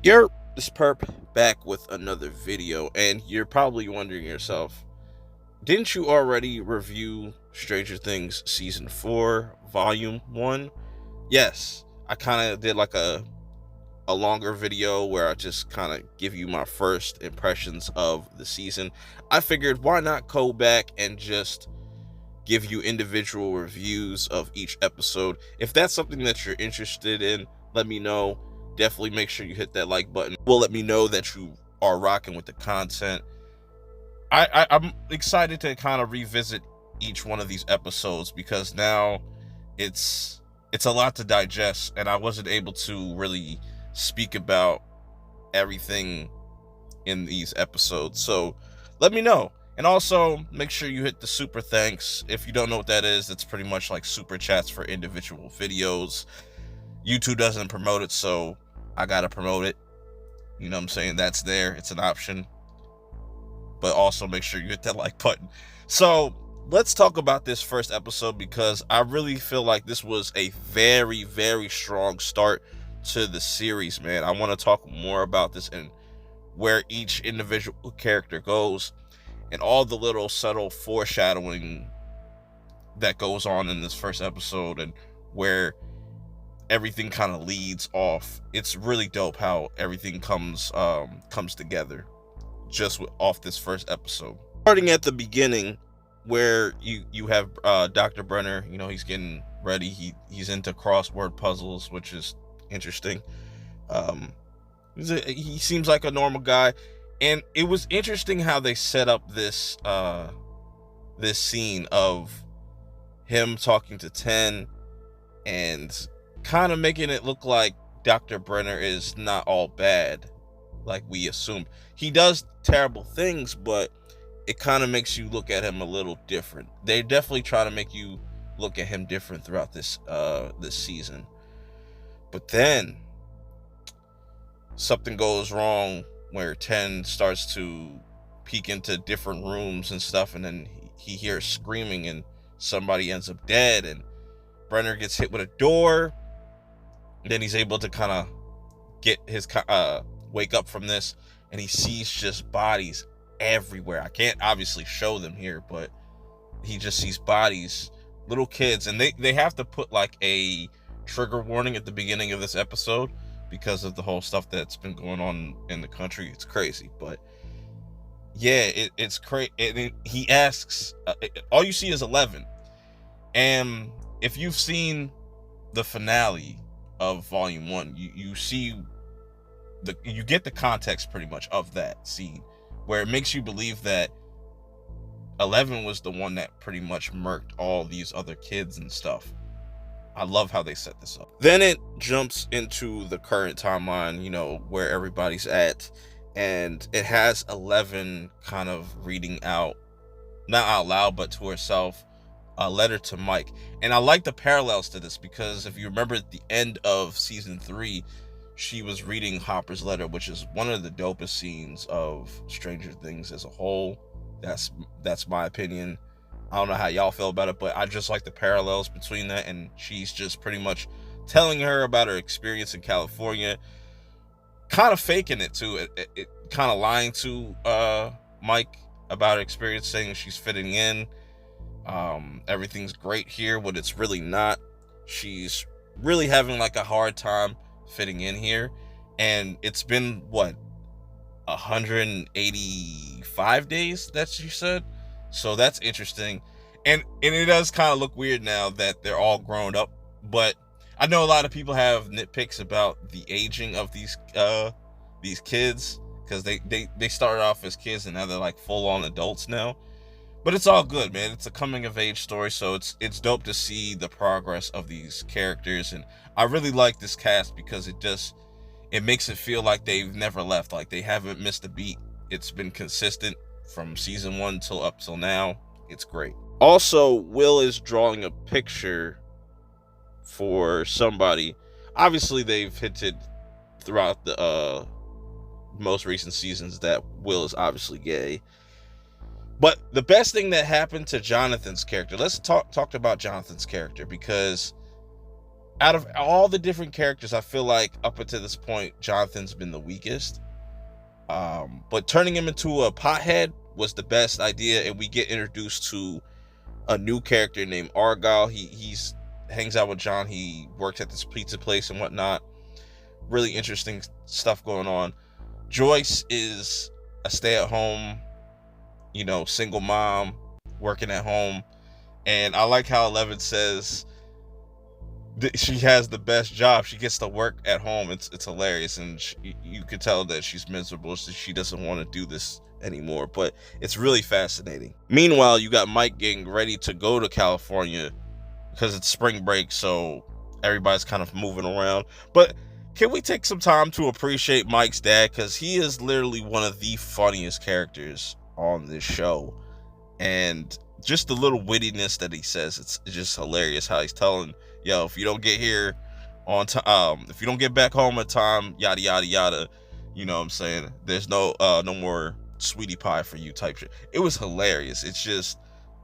You're this perp back with another video, and you're probably wondering yourself, didn't you already review Stranger Things Season 4, Volume 1? Yes, I kind of did like a longer video where I just kind of give you my first impressions of the season. I figured why not go back and just give you individual reviews of each episode. If that's something that you're interested in, let me know. Definitely make sure you hit that like button. Will let me know that you are rocking with the content. I'm excited to kind of revisit each one of these episodes because now it's it's a lot to digest, and I wasn't able to really speak about everything in these episodes. So let me know. And also make sure you hit the super thanks. If you don't know what that is, it's pretty much like super chats for individual videos. YouTube doesn't promote it, so I gotta promote it. You know what I'm saying? That's there. It's an option. But also make sure you hit that like button. So let's talk about this first episode because I really feel like this was a very, very strong start to the series, man. I want to talk more about this and where each individual character goes and all the little subtle foreshadowing that goes on in this first episode and where everything kind of leads off. It's really dope how everything comes together just off this first episode. Starting at the beginning, where you have Dr. Brenner. You know, he's getting ready. He's into crossword puzzles, which is interesting. He seems like a normal guy, and it was interesting how they set up this this scene of him talking to 10 and kind of making it look like Dr. Brenner is not all bad like we assumed. He does terrible things, but it kind of makes you look at him a little different. They definitely try to make you look at him different throughout this season. But then something goes wrong where 10 starts to peek into different rooms and stuff, and then he hears screaming and somebody ends up dead, and Brenner gets hit with a door. Then he's able to kind of get his wake up from this, and he sees just bodies everywhere. I can't obviously show them here, but he just sees bodies, little kids, and they have to put like a trigger warning at the beginning of this episode because of the whole stuff that's been going on in the country. It's crazy, but yeah, it's crazy. He asks, all you see is 11, and if you've seen the finale of Volume 1, you see you get the context pretty much of that scene, where it makes you believe that 11 was the one that pretty much murked all these other kids and stuff. I love how they set this up. Then it jumps into the current timeline, you know, where everybody's at, and it has 11 kind of reading out, not out loud, but to herself, a letter to Mike. And I like the parallels to this because if you remember at the end of season 3, she was reading Hopper's letter, which is one of the dopest scenes of Stranger Things as a whole. That's my opinion. I don't know how y'all feel about it, but I just like the parallels between that, and she's just pretty much telling her about her experience in California, kind of faking it too. It kind of lying to Mike about her experience, saying she's fitting in. Everything's great here, but it's really not. She's really having like a hard time fitting in here, and it's been what, 185 days that she said. So that's interesting, and it does kind of look weird now that they're all grown up. But I know a lot of people have nitpicks about the aging of these kids, because they started off as kids and now they're like full-on adults now. But it's all good, man. It's a coming of age story, so it's dope to see the progress of these characters. And I really like this cast because it makes it feel like they've never left, like they haven't missed a beat. It's been consistent from season 1 till up till now. It's great. Also, Will is drawing a picture for somebody. Obviously, they've hinted throughout the most recent seasons that Will is obviously gay. But the best thing that happened to Jonathan's character, let's talk about Jonathan's character, because out of all the different characters, I feel like up until this point, Jonathan's been the weakest. But turning him into a pothead was the best idea, and we get introduced to a new character named Argyle. He's hangs out with John. He works at this pizza place and whatnot. Really interesting stuff going on. Joyce is a stay-at-home, single mom working at home, and I like how 11 says she has the best job. She gets to work at home. It's hilarious, and you can tell that she's miserable. So she doesn't want to do this anymore, but it's really fascinating. Meanwhile, you got Mike getting ready to go to California because it's spring break, so everybody's kind of moving around. But can we take some time to appreciate Mike's dad, because he is literally one of the funniest characters on this show, and just the little wittiness that he says, it's just hilarious how he's telling, yo, if you don't get here on time, if you don't get back home on time, yada yada yada, you know what I'm saying, there's no more sweetie pie for you type shit. It was hilarious. It's just,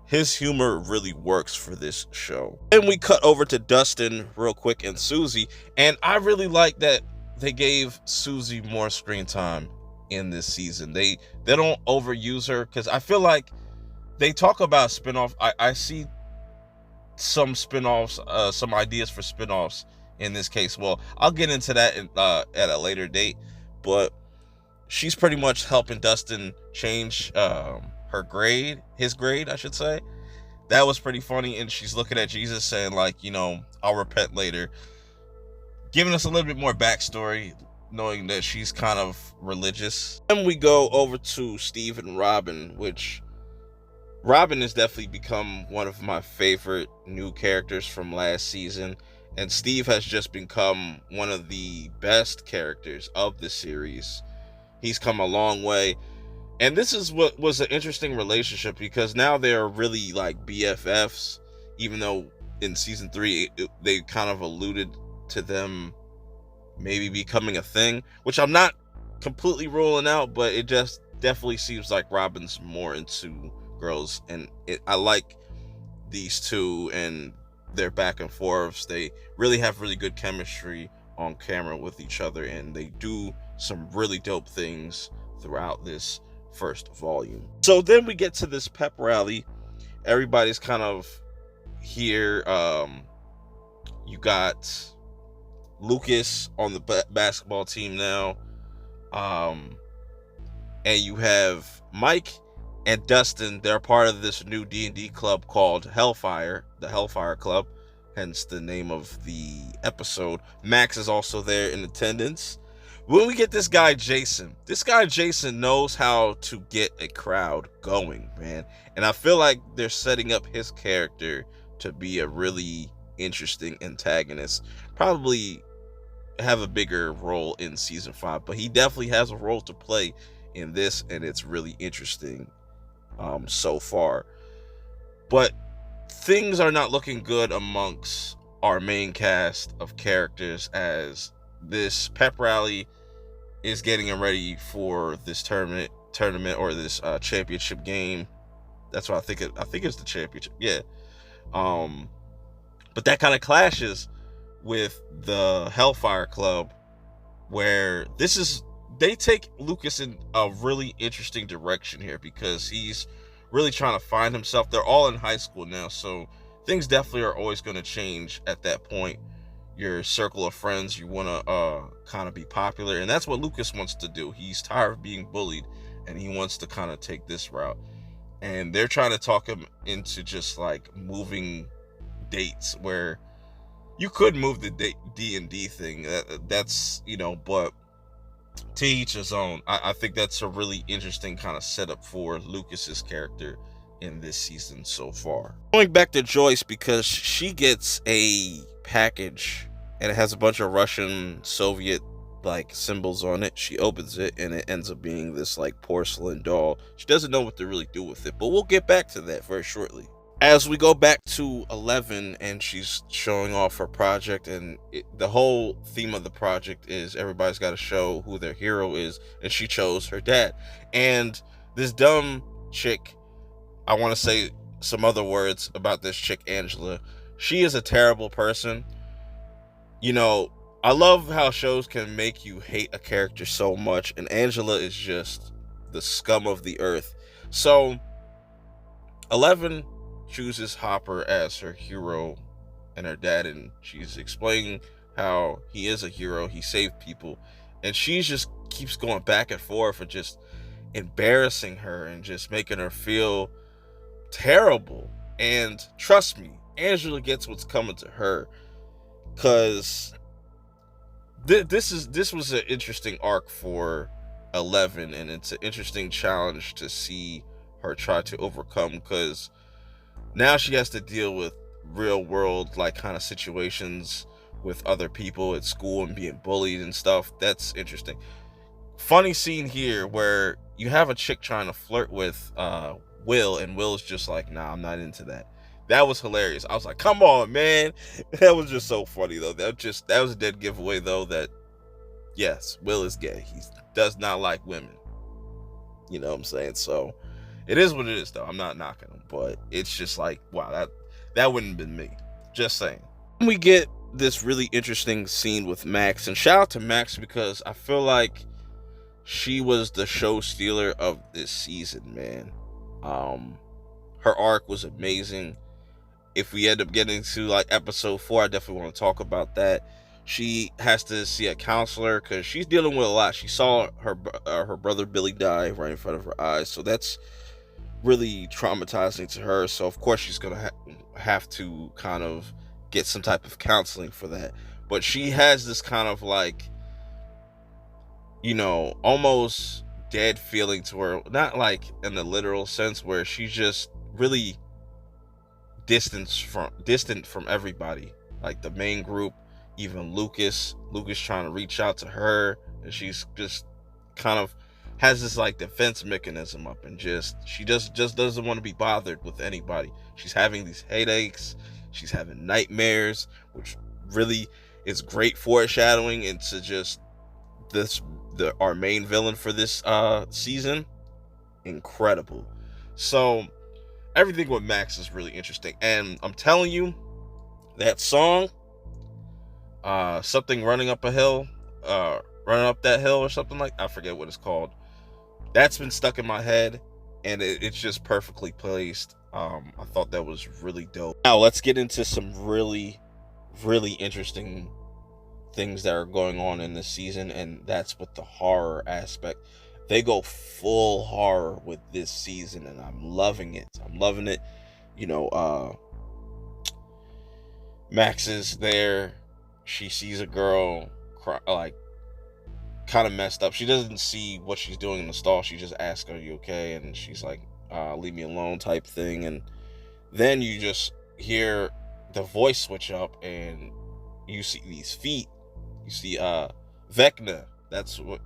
his humor really works for this show. Then we cut over to Dustin real quick and Suzie, and I really like that they gave Suzie more screen time in this season. They don't overuse her, because I feel like they talk about spinoff. I see some spinoffs, some ideas for spinoffs in this case. Well, I'll get into that at a later date, but she's pretty much helping Dustin change his grade, I should say. That was pretty funny, and she's looking at Jesus saying, like, I'll repent later, giving us a little bit more backstory, knowing that she's kind of religious. Then we go over to Steve and Robin, which Robin has definitely become one of my favorite new characters from last season, and Steve has just become one of the best characters of the series. He's come a long way, and this is what was an interesting relationship, because now they're really like BFFs, even though in season 3 they kind of alluded to them maybe becoming a thing, which I'm not completely ruling out, but it just definitely seems like Robin's more into girls, and I like these two and their back and forths. They really have really good chemistry on camera with each other, and they do some really dope things throughout this first volume. So then we get to this pep rally. Everybody's kind of here. You got Lucas on the basketball team now, and you have Mike and Dustin. They're part of this new D&D club called Hellfire, the Hellfire Club, hence the name of the episode. Max is also there in attendance. When we get this guy Jason knows how to get a crowd going, man. And I feel like they're setting up his character to be a really interesting antagonist. Probably have a bigger role in season 5, but he definitely has a role to play in this, and it's really interesting so far. But things are not looking good amongst our main cast of characters, as this pep rally is getting ready for this tournament or this championship game. That's what I think it's the championship. Yeah. But that kind of clashes with the Hellfire Club, where they take Lucas in a really interesting direction here, because he's really trying to find himself. They're all in high school now, so things definitely are always going to change at that point. Your circle of friends, you want to kind of be popular, and that's what Lucas wants to do. He's tired of being bullied, and he wants to kind of take this route. And they're trying to talk him into just like moving dates, where you could move the D&D thing. That's but to each his own. I think that's a really interesting kind of setup for Lucas's character in this season so far. Going back to Joyce, because she gets a package and it has a bunch of Russian Soviet like symbols on it. She opens it and it ends up being this like porcelain doll. She doesn't know what to really do with it, but we'll get back to that very shortly. As we go back to 11, and she's showing off her project, and the whole theme of the project is everybody's got to show who their hero is, and she chose her dad. And this dumb chick, I want to say some other words about this chick, Angela. She is a terrible person. You know, I love how shows can make you hate a character so much, and Angela is just the scum of the earth. So 11 chooses Hopper as her hero and her dad, and she's explaining how he is a hero, he saved people, and she just keeps going back and forth and just embarrassing her and just making her feel terrible. And trust me, Angela gets what's coming to her, because this was an interesting arc for 11, and it's an interesting challenge to see her try to overcome, because now she has to deal with real world like kind of situations with other people at school and being bullied and stuff. That's interesting. Funny scene here where you have a chick trying to flirt with Will, and Will's just like, nah, I'm not into that. That was hilarious. I was like, come on, man. That was just so funny though. That was a dead giveaway though, that yes, Will is gay. He does not like women. You know what I'm saying? So it is what it is though. I'm not knocking him, but it's just like, wow, that wouldn't have been me. Just saying. We get this really interesting scene with Max, and shout out to Max because I feel like she was the show stealer of this season, man. Her arc was amazing. If we end up getting to like episode 4, I definitely want to talk about that. She has to see a counselor because she's dealing with a lot. She saw her brother Billy die right in front of her eyes, so that's really traumatizing to her. So of course she's gonna have to kind of get some type of counseling for that. But she has this kind of like, you know, almost dead feeling to her, not like in the literal sense, where she's just really distant from everybody, like the main group, even Lucas trying to reach out to her, and she's just kind of has this like defense mechanism up, and she just doesn't want to be bothered with anybody. She's having these headaches, she's having nightmares, which really is great foreshadowing into just our main villain for this season. Incredible. So everything with Max is really interesting, and I'm telling you, that song, something running up a hill, running up that hill or something, like, I forget what it's called. That's been stuck in my head, and it's just perfectly placed. I thought that was really dope. Now let's get into some really, really interesting things that are going on in this season, and that's with the horror aspect. They go full horror with this season, and I'm loving it. You know, Max is there. She sees a girl cry, like kind of messed up. She doesn't see what she's doing in the stall. She just asks, "Are you okay?" And she's like, "Leave me alone," type thing. And then you just hear the voice switch up, and you see these feet. You see Vecna. That's what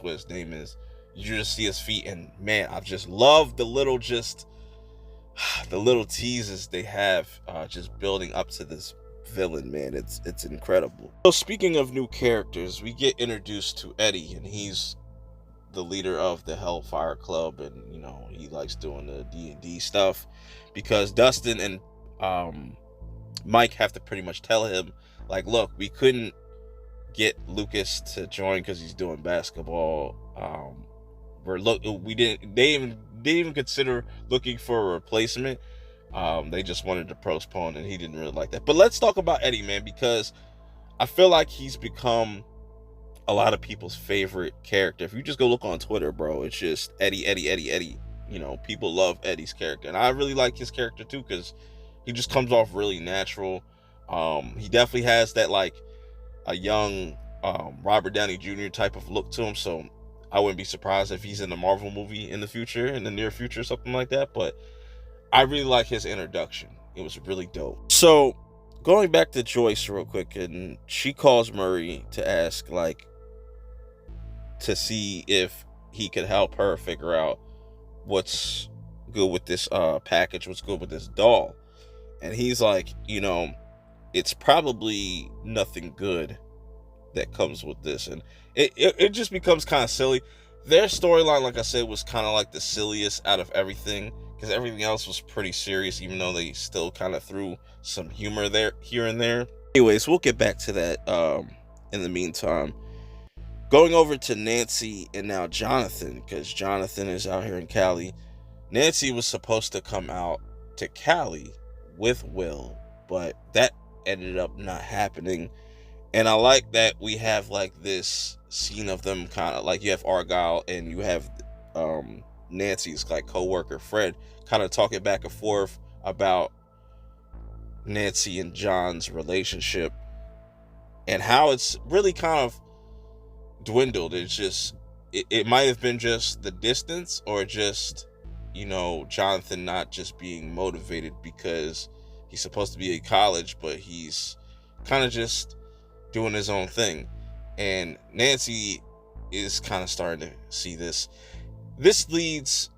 his name is. You just see his feet, and man, I just love the little teases they have, just building up to this villain, man. It's incredible. So speaking of new characters, we get introduced to Eddie, and he's the leader of the Hellfire Club, and you know, he likes doing the D&D stuff because Dustin and Mike have to pretty much tell him, like, look, we couldn't get Lucas to join because he's doing basketball. They didn't even consider looking for a replacement. They just wanted to postpone, and he didn't really like that. But let's talk about Eddie, man, because I feel like he's become a lot of people's favorite character. If you just go look on Twitter, bro, it's just Eddie. You know, people love Eddie's character, and I really like his character too because he just comes off really natural. He definitely has that like a young Robert Downey Jr. type of look to him, so I wouldn't be surprised if he's in a Marvel movie in the near future, something like that. But I really like his introduction. It was really dope. So going back to Joyce real quick, and she calls Murray to ask, like, to see if he could help her figure out what's good with this package, what's good with this doll. And he's like, you know, it's probably nothing good that comes with this. And it just becomes kind of silly. Their storyline, like I said, was kind of like the silliest out of everything, because everything else was pretty serious, even though they still kind of threw some humor there here and there. Anyways, we'll get back to that in the meantime. Going over to Nancy and now Jonathan, because Jonathan is out here in Cali. Nancy was supposed to come out to Cali with Will, but that ended up not happening. And I like that we have like this scene of them kind of like, you have Argyle and you have Nancy's like co-worker Fred kind of talking back and forth about Nancy and John's relationship and how it's really kind of dwindled. It's just it might have been just the distance, or just, you know, Jonathan not just being motivated because he's supposed to be in college, but he's kind of just doing his own thing. And Nancy is kind of starting to see this. This leads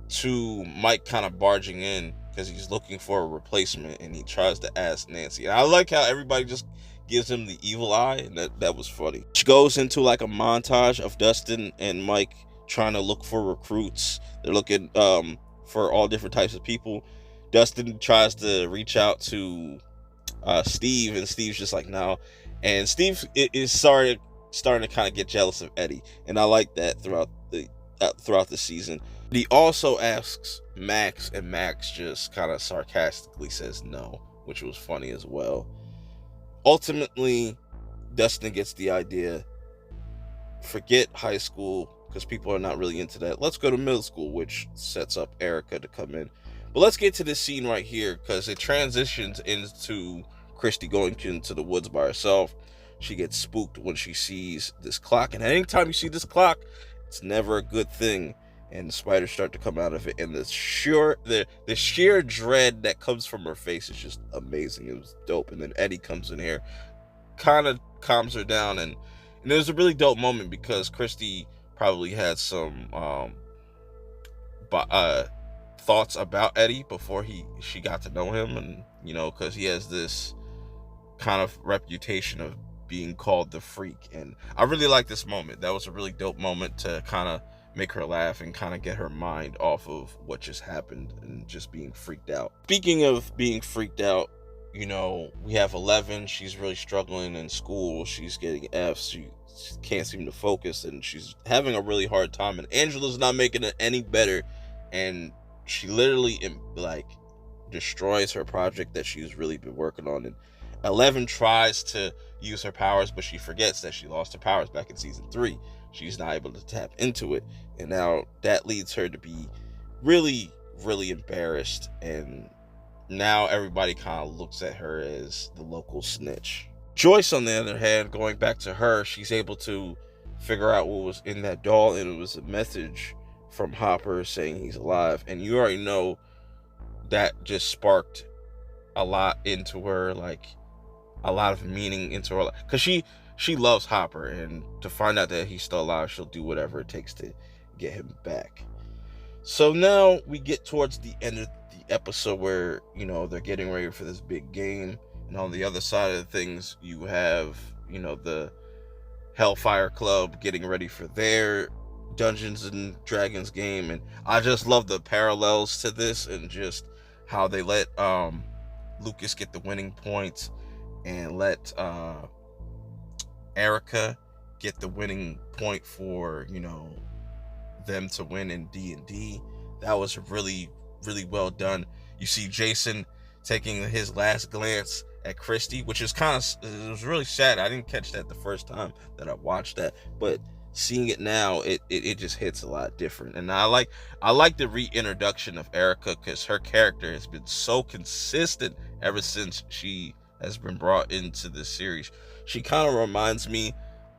to Mike kind of barging in because he's looking for a replacement, and he tries to ask Nancy. And I like how everybody just gives him the evil eye, and that was funny. She goes into like a montage of Dustin and Mike trying to look for recruits. They're looking for all different types of people. Dustin tries to reach out to Steve, and Steve's just like, no. And Steve is starting to kind of get jealous of Eddie, and I like that throughout the season. He also asks Max, and Max just kind of sarcastically says no, which was funny as well. Ultimately, Dustin gets the idea, forget high school because people are not really into that. Let's go to middle school, which sets up Erica to come in. But let's get to this scene right here because it transitions into Christy going into the woods by herself. She gets spooked when she sees this clock, and anytime you see this clock, it's never a good thing. And the spiders start to come out of it, and the sheer dread that comes from her face is just amazing. It was dope. And then Eddie comes in here, kind of calms her down, and it was a really dope moment because Christy probably had some thoughts about Eddie before she got to know him, and you know, because he has this kind of reputation of being called the Freak. And I really like this moment. That was a really dope moment to kind of make her laugh and kind of get her mind off of what just happened and just being freaked out. Speaking of being freaked out, you know, we have 11. She's really struggling in school. She's getting F's. She can't seem to focus, and she's having a really hard time. And Angela's not making it any better, and she literally like destroys her project that she's really been working on. And 11 tries to use her powers, but she forgets that she lost her powers back in season 3. She's not able to tap into it, and now that leads her to be really, really embarrassed, and now everybody kind of looks at her as the local snitch. Joyce, on the other hand, going back to her, she's able to figure out what was in that doll, and it was a message from Hopper saying he's alive. And you already know that just sparked a lot into her, like a lot of meaning into her life, because she loves Hopper, and to find out that he's still alive, she'll do whatever it takes to get him back. So now we get towards the end of the episode where, you know, they're getting ready for this big game, and on the other side of things you have, you know, the Hellfire Club getting ready for their Dungeons and Dragons game. And I just love the parallels to this, and just how they let Lucas get the winning points and let Erica get the winning point for, you know, them to win in D&D. That was really, really well done. You see Jason taking his last glance at Christy, which is it was really sad. I didn't catch that the first time that I watched that, but seeing it now, it just hits a lot different. And I like the reintroduction of Erica, because her character has been so consistent ever since she has been brought into this series. She kind of reminds me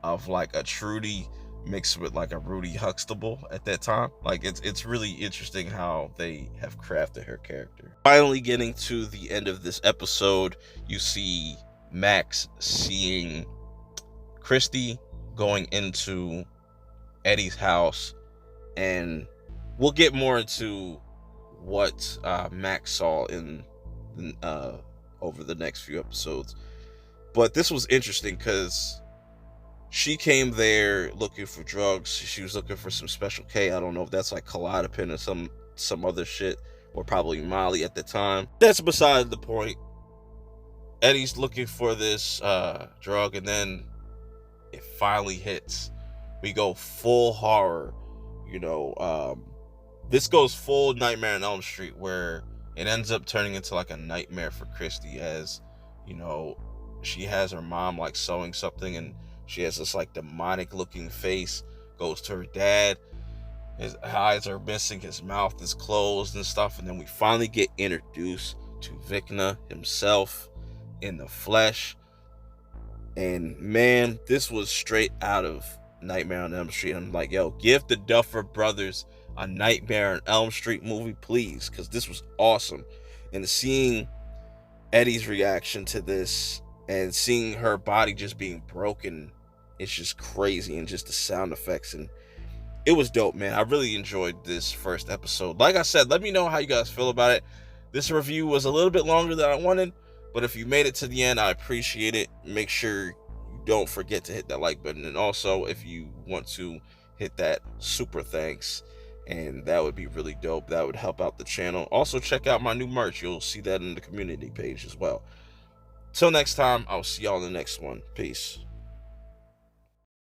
of like a Trudy mixed with like a Rudy Huxtable at that time. Like it's really interesting how they have crafted her character. Finally getting to the end of this episode, you see Max seeing Christy going into Eddie's house, and we'll get more into what Max saw in over the next few episodes. But this was interesting because she came there looking for drugs. She was looking for some Special K. I don't know if that's like Klonopin or some other shit, or probably Molly at the time. That's beside the point. Eddie's looking for this drug, and then it finally hits. We go full horror, you know. This goes full Nightmare on Elm Street, where it ends up turning into like a nightmare for Christy, as you know, she has her mom like sewing something, and she has this like demonic looking face. Goes to her dad. His eyes are missing, his mouth is closed and stuff, and then we finally get introduced to Vecna himself in the flesh. And man, this was straight out of Nightmare on Elm Street. I'm like, yo, give the Duffer Brothers a Nightmare on Elm Street movie, please, because this was awesome. And seeing Eddie's reaction to this and seeing her body just being broken, it's just crazy. And just the sound effects, and it was dope, man. I really enjoyed this first episode. Like I said, let me know how you guys feel about it. This review was a little bit longer than I wanted, but if you made it to the end, I appreciate it. Make sure you don't forget to hit that like button. And also, if you want to hit that super thanks, and that would be really dope. That would help out the channel. Also, check out my new merch. You'll see that in the community page as well. Till next time, I'll see y'all in the next one. Peace.